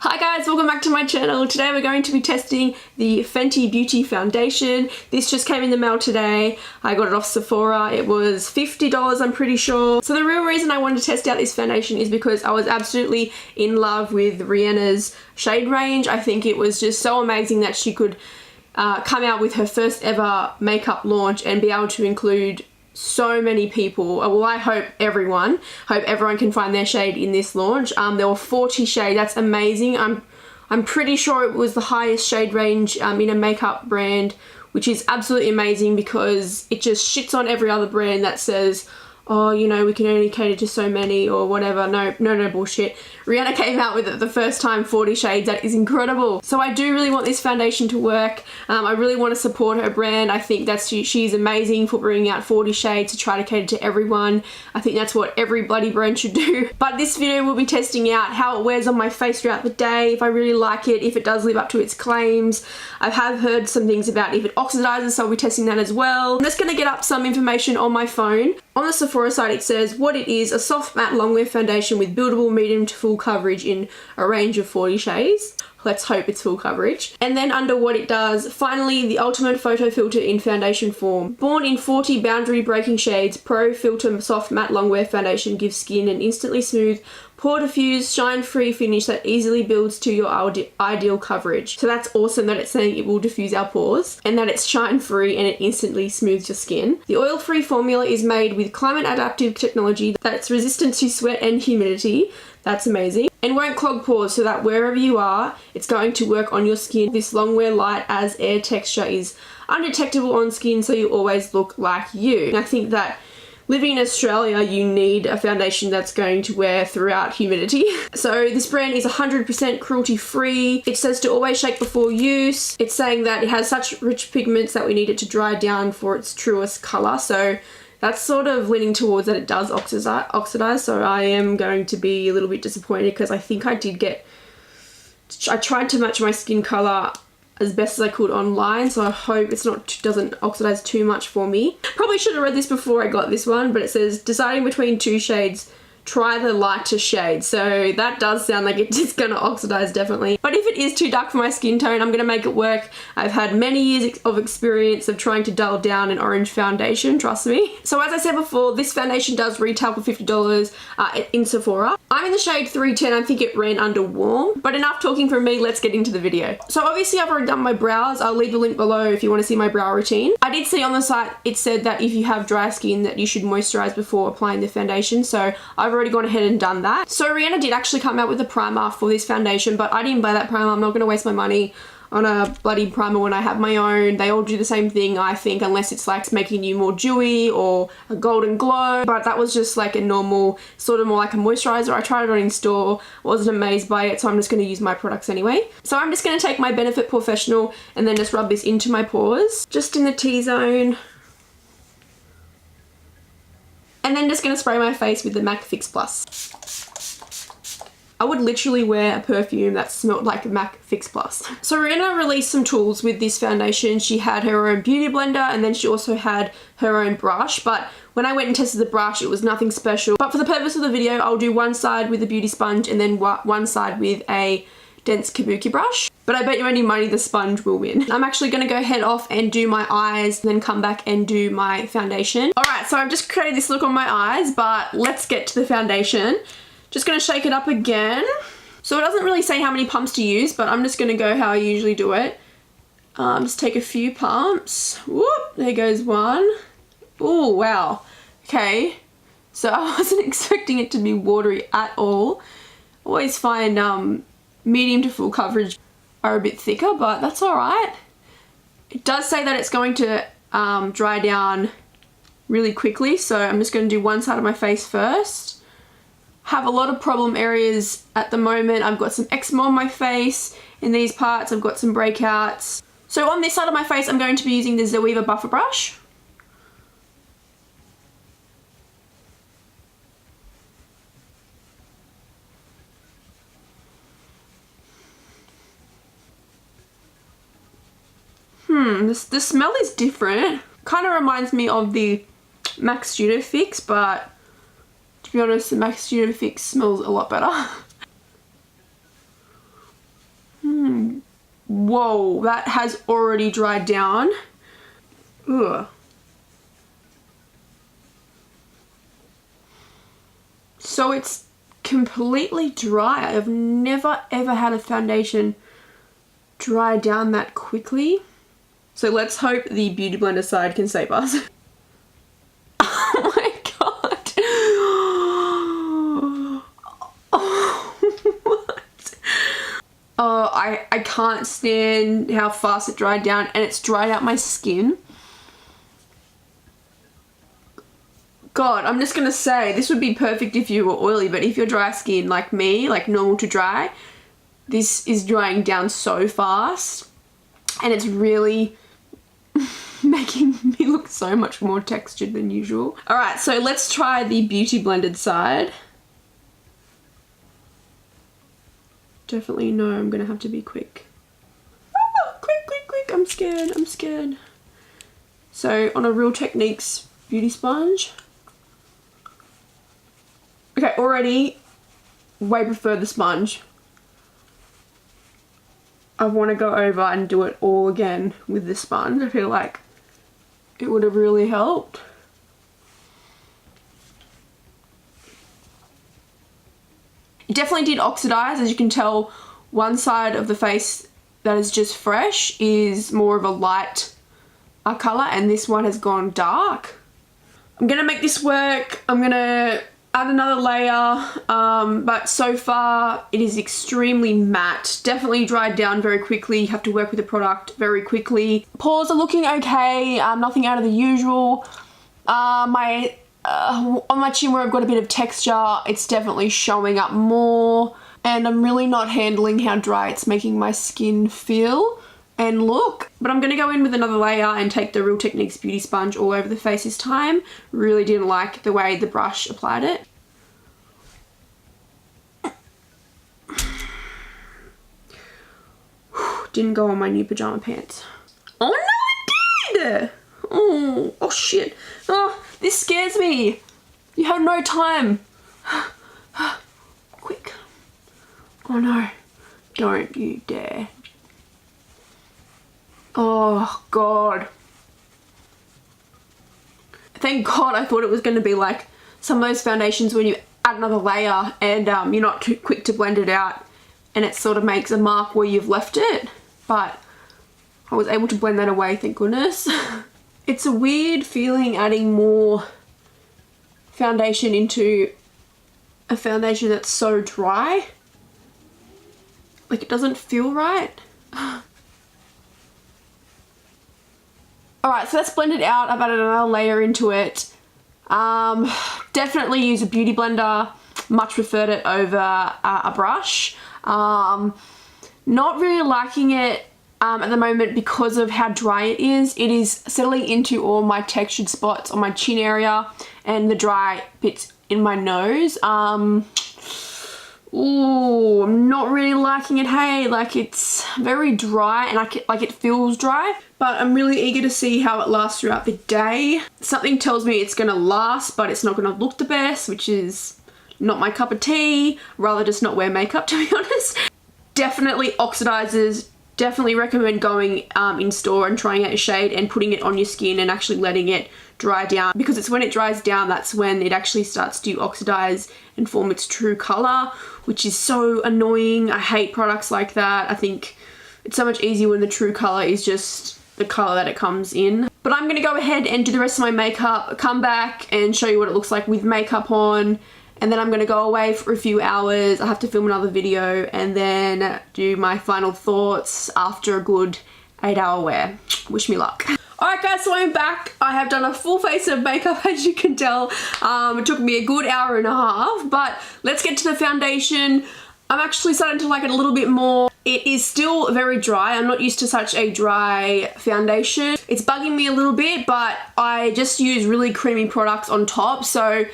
Hi guys, welcome back to my channel. Today we're going to be testing the Fenty Beauty Foundation. This just came in the mail today. I got it off Sephora. It was $50, I'm pretty sure. So the real reason I wanted to test out this foundation is because I was absolutely in love with Rihanna's shade range. I think it was just so amazing that she could come out with her first ever makeup launch and be able to include so many people. Well, I hope everyone can find their shade in this launch. There were 40 shades. That's amazing. I'm pretty sure it was the highest shade range in a makeup brand, which is absolutely amazing because it just shits on every other brand that says, oh, you know, we can only cater to so many or whatever. No bullshit. Rihanna came out with it the first time, 40 shades. That is incredible. So I do really want this foundation to work. I really want to support her brand. I think she's amazing for bringing out 40 shades to try to cater to everyone. I think that's what every bloody brand should do. But this video will be testing out how it wears on my face throughout the day, if I really like it, if it does live up to its claims. I have heard some things about if it oxidizes, so I'll be testing that as well. I'm just going to get up some information on my phone. On the Sephora site it says what it is: a soft matte longwear foundation with buildable medium to full coverage in a range of 40 shades. Let's hope it's full coverage. And then under what it does, finally the ultimate photo filter in foundation form. Born in 40 boundary breaking shades, Pro Filter Soft Matte Longwear Foundation gives skin an instantly smooth, pore diffused, shine free finish that easily builds to your ideal coverage. So that's awesome that it's saying it will diffuse our pores and that it's shine free and it instantly smooths your skin. The oil free formula is made with climate adaptive technology that's resistant to sweat and humidity. That's amazing. And won't clog pores, so that wherever you are, it's going to work on your skin. This Longwear Light as air texture is undetectable on skin, so you always look like you. And I think that living in Australia, you need a foundation that's going to wear throughout humidity. So this brand is 100% cruelty free. It says to always shake before use. It's saying that it has such rich pigments that we need it to dry down for its truest color. So that's sort of leaning towards that it does oxidize, so I am going to be a little bit disappointed because I think I tried to match my skin color as best as I could online, so I hope doesn't oxidize too much for me. Probably should have read this before I got this one, but it says deciding between two shades, try the lighter shade. So that does sound like it's gonna oxidize definitely. But if it is too dark for my skin tone, I'm gonna make it work. I've had many years of experience of trying to dull down an orange foundation, trust me. So as I said before, this foundation does retail for $50 in Sephora. I'm in the shade 310, I think it ran under warm. But enough talking from me, let's get into the video. So obviously I've already done my brows. I'll leave the link below if you wanna see my brow routine. I did see on the site, it said that if you have dry skin that you should moisturize before applying the foundation. So I've already gone ahead and done that. So Rihanna did actually come out with a primer for this foundation, but I didn't buy that primer. I'm not going to waste my money on a bloody primer when I have my own. They all do the same thing, I think, unless it's like making you more dewy or a golden glow. But that was just like a normal, sort of more like a moisturizer. I tried it on in store, wasn't amazed by it, so I'm just going to use my products anyway. So I'm just going to take my Benefit Professional and then just rub this into my pores, just in the T-zone. And then just going to spray my face with the MAC Fix Plus. I would literally wear a perfume that smelled like MAC Fix Plus. So Rihanna released some tools with this foundation. She had her own beauty blender and then she also had her own brush. But when I went and tested the brush, it was nothing special. But for the purpose of the video, I'll do one side with a beauty sponge and then one side with a dense kabuki brush. But I bet you any money the sponge will win. I'm actually going to go head off and do my eyes, then come back and do my foundation. Alright, so I've just created this look on my eyes, but let's get to the foundation. Just going to shake it up again. So it doesn't really say how many pumps to use, but I'm just going to go how I usually do it. Just take a few pumps. Whoop, there goes one. Oh, wow. Okay, so I wasn't expecting it to be watery at all. Always find medium to full coverage are a bit thicker, but that's alright. It does say that it's going to dry down really quickly, so I'm just going to do one side of my face first. Have a lot of problem areas at the moment. I've got some eczema on my face in these parts. I've got some breakouts. So on this side of my face, I'm going to be using the Zoeva Buffer Brush. The smell is different. Kind of reminds me of the MAC Studio Fix, but to be honest, the MAC Studio Fix smells a lot better. Whoa, that has already dried down. Ugh. So it's completely dry. I've never ever had a foundation dry down that quickly. So let's hope the Beauty Blender side can save us. Oh my god. Oh, what? Oh, I can't stand how fast it dried down, and it's dried out my skin. God, I'm just gonna say, this would be perfect if you were oily, but if you're dry skin like me, like normal to dry, this is drying down so fast, and it's really making me look so much more textured than usual. Alright, so let's try the Beauty Blended side. Definitely know I'm gonna have to be quick. Ah, quick, quick, quick, I'm scared, I'm scared. So, on a Real Techniques beauty sponge. Okay, already way prefer the sponge. I want to go over and do it all again with the sponge. I feel like it would have really helped. It definitely did oxidize. As you can tell, one side of the face that is just fresh is more of a light colour, and this one has gone dark. I'm going to make this work. I'm going to add another layer, but so far it is extremely matte. Definitely dried down very quickly. You have to work with the product very quickly. Pores are looking okay, nothing out of the usual. On my chin where I've got a bit of texture, it's definitely showing up more, and I'm really not handling how dry it's making my skin feel and look. But I'm going to go in with another layer and take the Real Techniques beauty sponge all over the face this time. Really didn't like the way the brush applied it. Didn't go on my new pajama pants. Oh no, it did! Oh shit. Oh, this scares me. You have no time. Quick. Oh no. Don't you dare. Oh god. Thank god I thought it was going to be like some of those foundations when you add another layer and you're not too quick to blend it out and it sort of makes a mark where you've left it, but I was able to blend that away, thank goodness. It's a weird feeling adding more foundation into a foundation that's so dry. Like, it doesn't feel right. Alright, so that's blended out. I've added another layer into it. Definitely use a beauty blender. Much preferred it over a brush. Not really liking it at the moment because of how dry it is. It is settling into all my textured spots on my chin area and the dry bits in my nose. Ooh, I'm not really liking it, hey. Like, it's very dry and like it feels dry, but I'm really eager to see how it lasts throughout the day. Something tells me it's gonna last, but it's not gonna look the best, which is not my cup of tea. Rather just not wear makeup, to be honest. Definitely oxidizes. Definitely recommend going in store and trying out a shade and putting it on your skin and actually letting it dry down, because it's when it dries down that's when it actually starts to oxidize and form its true color, which is so annoying. I hate products like that. I think it's so much easier when the true color is just the color that it comes in. But I'm gonna go ahead and do the rest of my makeup, come back and show you what it looks like with makeup on, and then I'm gonna go away for a few hours. I have to film another video and then do my final thoughts after a good 8-hour wear. Wish me luck. Alright guys, so I'm back. I have done a full face of makeup, as you can tell. It took me a good hour and a half, but let's get to the foundation. I'm actually starting to like it a little bit more. It is still very dry. I'm not used to such a dry foundation. It's bugging me a little bit, but I just use really creamy products on top, so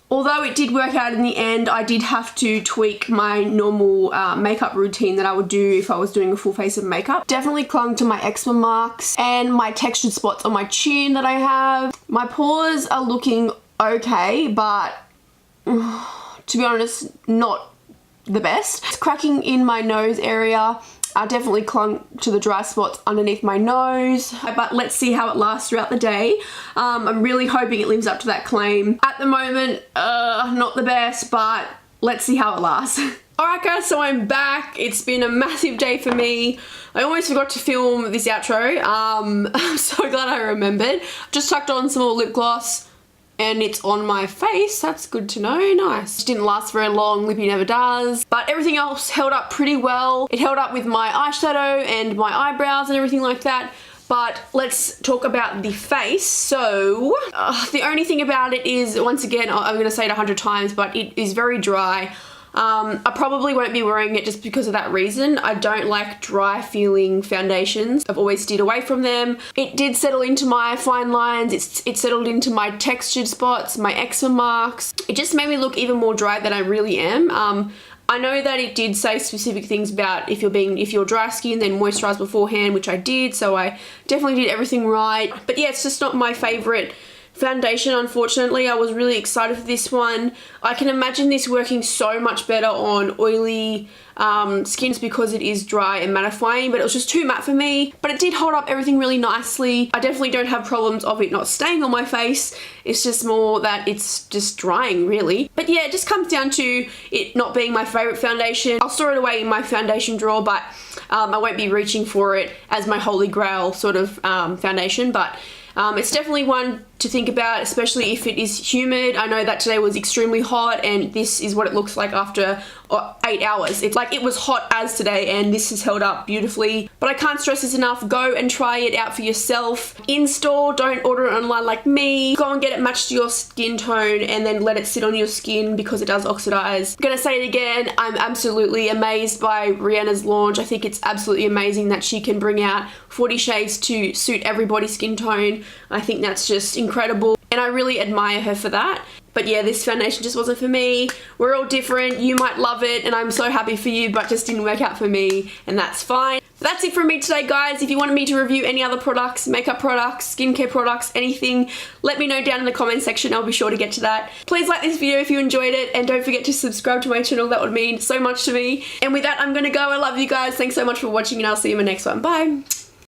although it did work out in the end, I did have to tweak my normal makeup routine that I would do if I was doing a full face of makeup. Definitely clung to my eczema marks and my textured spots on my chin that I have. My pores are looking okay, but to be honest, not the best. It's cracking in my nose area I definitely clung to the dry spots underneath my nose, but let's see how it lasts throughout the day. I'm really hoping it lives up to that claim. At the moment, not the best, but let's see how it lasts. Alright guys, so I'm back. It's been a massive day for me. I almost forgot to film this outro. I'm so glad I remembered. Just tucked on some more lip gloss and it's on my face. That's good to know. Nice. It didn't last very long. Lippy never does. But everything else held up pretty well. It held up with my eyeshadow and my eyebrows and everything like that. But let's talk about the face. So, the only thing about it is, once again, I'm going to say it 100 times, but it is very dry. I probably won't be wearing it just because of that reason. I don't like dry feeling foundations. I've always steered away from them. It did settle into my fine lines. It settled into my textured spots, my eczema marks. It just made me look even more dry than I really am. I know that it did say specific things about if you're dry skin, then moisturize beforehand, which I did, so I definitely did everything right. But yeah, it's just not my favorite foundation, unfortunately. I was really excited for this one. I can imagine this working so much better on oily skins because it is dry and mattifying, but it was just too matte for me. But it did hold up everything really nicely. I definitely don't have problems of it not staying on my face. It's just more that it's just drying, really. But yeah, it just comes down to it not being my favorite foundation. I'll store it away in my foundation drawer, but I won't be reaching for it as my holy grail sort of foundation. But it's definitely one to think about, especially if it is humid. I know that today was extremely hot and this is what it looks like after 8 hours. It's like it was hot as today and this has held up beautifully. But I can't stress this enough. Go and try it out for yourself. In store, don't order it online like me. Go and get it matched to your skin tone and then let it sit on your skin because it does oxidize. I'm gonna say it again, I'm absolutely amazed by Rihanna's launch. I think it's absolutely amazing that she can bring out 40 shades to suit everybody's skin tone. I think that's just incredible and I really admire her for that. But yeah, this foundation just wasn't for me. We're all different. You might love it and I'm so happy for you, but just didn't work out for me and that's fine. That's it from me today, guys. If you wanted me to review any other products, makeup products, skincare products, anything, let me know down in the comment section. I'll be sure to get to that. Please like this video if you enjoyed it and don't forget to subscribe to my channel. That would mean so much to me. And with that, I'm gonna go. I love you guys. Thanks so much for watching and I'll see you in my next one. Bye.